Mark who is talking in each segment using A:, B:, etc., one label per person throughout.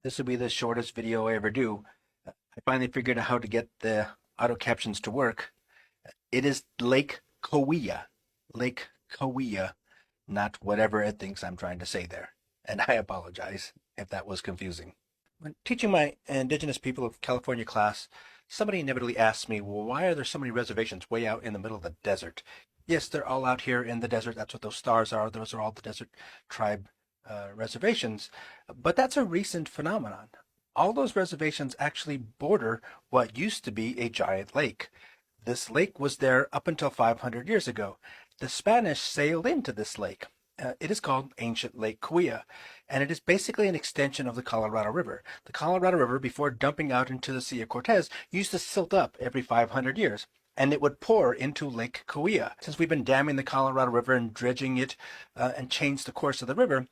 A: This will be the shortest video I ever do. I finally figured out how to get the auto captions to work. It is Lake Cahuilla. Lake Cahuilla, not whatever it thinks I'm trying to say there. And I apologize if that was confusing. When teaching my Indigenous People of California class, somebody inevitably asked me, well, why are there so many reservations way out in the middle of the desert? Yes, they're all out here in the desert. That's what those stars are. Those are all the desert tribe reservations. But that's a recent phenomenon. All those reservations actually border what used to be a giant lake. This lake was there up until 500 years ago. The Spanish sailed into this lake. It is called Ancient Lake Cahuilla, and it is basically an extension of the Colorado River. The Colorado River, before dumping out into the Sea of Cortez, used to silt up every 500 years, and it would pour into Lake Cahuilla. Since we've been damming the Colorado River and dredging it and changed the course of the river,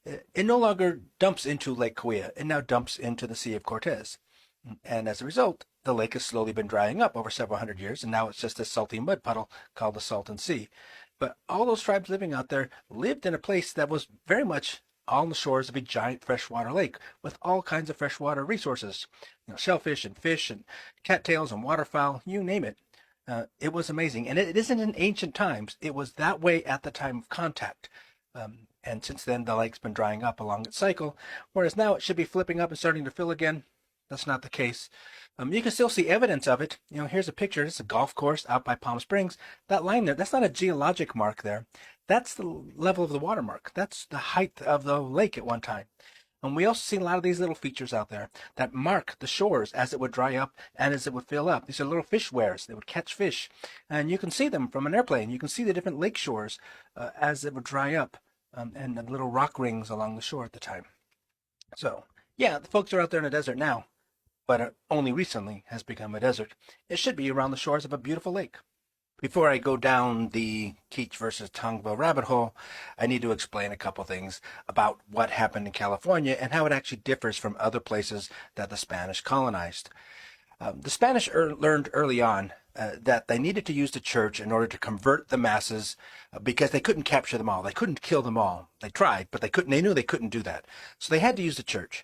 A: it no longer dumps into Lake Cahuilla. It now dumps into the Sea of Cortez. And as a result, the lake has slowly been drying up over several hundred years, and now it's just a salty mud puddle called the Salton Sea. But all those tribes living out there lived in a place that was very much on the shores of a giant freshwater lake with all kinds of freshwater resources, shellfish and fish and cattails and waterfowl, you name it. It was amazing. And it isn't in ancient times. It was that way at the time of contact. And since then, the lake's been drying up along its cycle, whereas now it should be flipping up and starting to fill again. That's not the case. You can still see evidence of it. Here's a picture. It's a golf course out by Palm Springs. That line there, that's not a geologic mark there. That's the level of the water mark. That's the height of the lake at one time. And we also see a lot of these little features out there that mark the shores as it would dry up and as it would fill up. These are little fish wares. They would catch fish. And you can see them from an airplane. You can see the different lake shores as it would dry up and the little rock rings along the shore at the time. So, yeah, the folks are out there in the desert now, but only recently has become a desert. It should be around the shores of a beautiful lake. Before I go down the Keach versus Tongva rabbit hole, I need to explain a couple things about what happened in California and how it actually differs from other places that the Spanish colonized. The Spanish learned early on that they needed to use the church in order to convert the masses because they couldn't capture them all. They couldn't kill them all. They tried, but they couldn't. They knew they couldn't do that. So they had to use the church.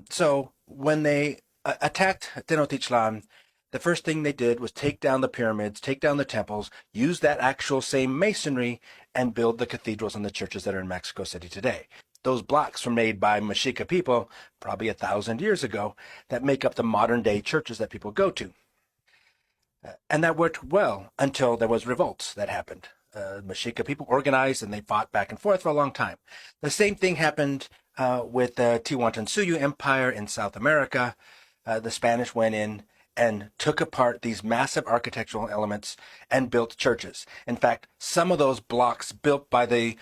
A: So when they attacked Tenochtitlan, the first thing they did was take down the pyramids, take down the temples, use that actual same masonry, and build the cathedrals and the churches that are in Mexico City today. Those blocks were made by Mexica people probably 1,000 years ago that make up the modern day churches that people go to. And that worked well until there was revolts that happened. Mexica people organized and they fought back and forth for a long time. The same thing happened with the Tiwantansuyu Empire in South America. The Spanish went in and took apart these massive architectural elements and built churches. In fact, some of those blocks built by the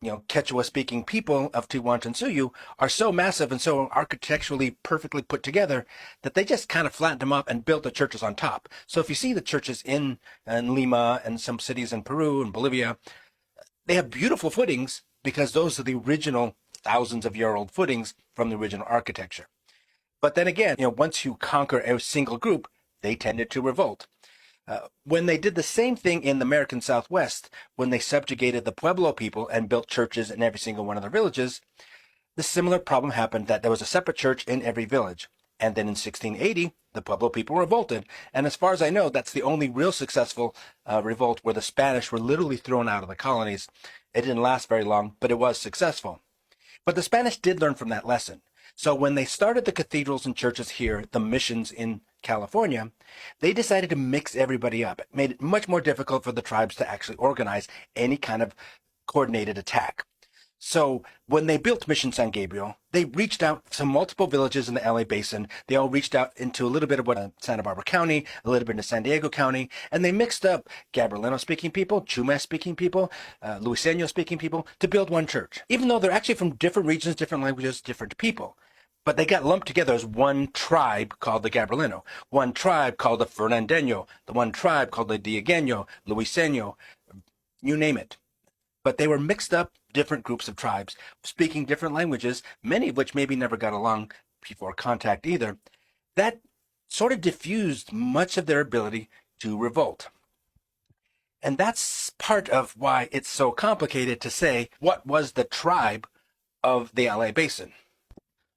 A: Quechua-speaking people of Tiwantansuyu are so massive and so architecturally perfectly put together that they just kind of flattened them up and built the churches on top. So if you see the churches in Lima and some cities in Peru and Bolivia, they have beautiful footings because those are the original thousands of year old footings from the original architecture. But then again, once you conquer a single group, they tended to revolt. When they did the same thing in the American Southwest, when they subjugated the Pueblo people and built churches in every single one of their villages, the similar problem happened that there was a separate church in every village. And then in 1680, the Pueblo people revolted. And as far as I know, that's the only real successful revolt where the Spanish were literally thrown out of the colonies. It didn't last very long, but it was successful. But the Spanish did learn from that lesson. So when they started the cathedrals and churches here, the missions in California, they decided to mix everybody up. It made it much more difficult for the tribes to actually organize any kind of coordinated attack. So when they built Mission San Gabriel, they reached out to multiple villages in the LA Basin. They all reached out into a little bit of Santa Barbara County, a little bit into San Diego County, and they mixed up Gabrielino-speaking people, Chumash-speaking people, Luiseno-speaking people to build one church, even though they're actually from different regions, different languages, different people. But they got lumped together as one tribe called the Gabrielino, one tribe called the Fernandeño, the one tribe called the Diegueño, Luiseno, you name it. But they were mixed up different groups of tribes, speaking different languages, many of which maybe never got along before contact either. That sort of diffused much of their ability to revolt. And that's part of why it's so complicated to say what was the tribe of the LA Basin.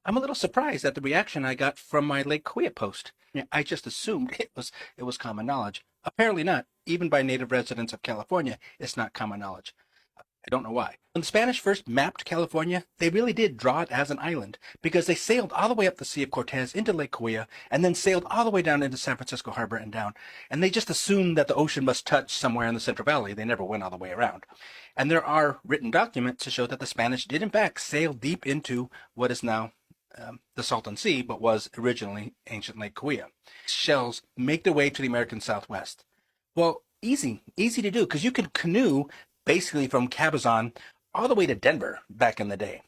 A: I'm a little surprised at the reaction I got from my Lake Kawia post. Yeah, I just assumed it was common knowledge. Apparently not. Even by native residents of California, it's not common knowledge. I don't know why. When the Spanish first mapped California, they really did draw it as an island because they sailed all the way up the Sea of Cortez into Lake Kawia and then sailed all the way down into San Francisco Harbor and down. And they just assumed that the ocean must touch somewhere in the Central Valley. They never went all the way around. And there are written documents to show that the Spanish did in fact sail deep into what is now the Salton Sea, but was originally ancient Lake Kawia. Shells make their way to the American Southwest. Well, easy to do because you could canoe basically from Cabazon all the way to Denver back in the day.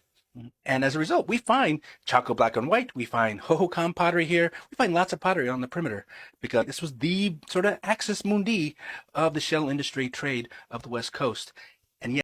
A: And as a result, we find Chaco black and white, we find Hohokam pottery here, we find lots of pottery on the perimeter because this was the sort of axis mundi of the shell industry trade of the West Coast.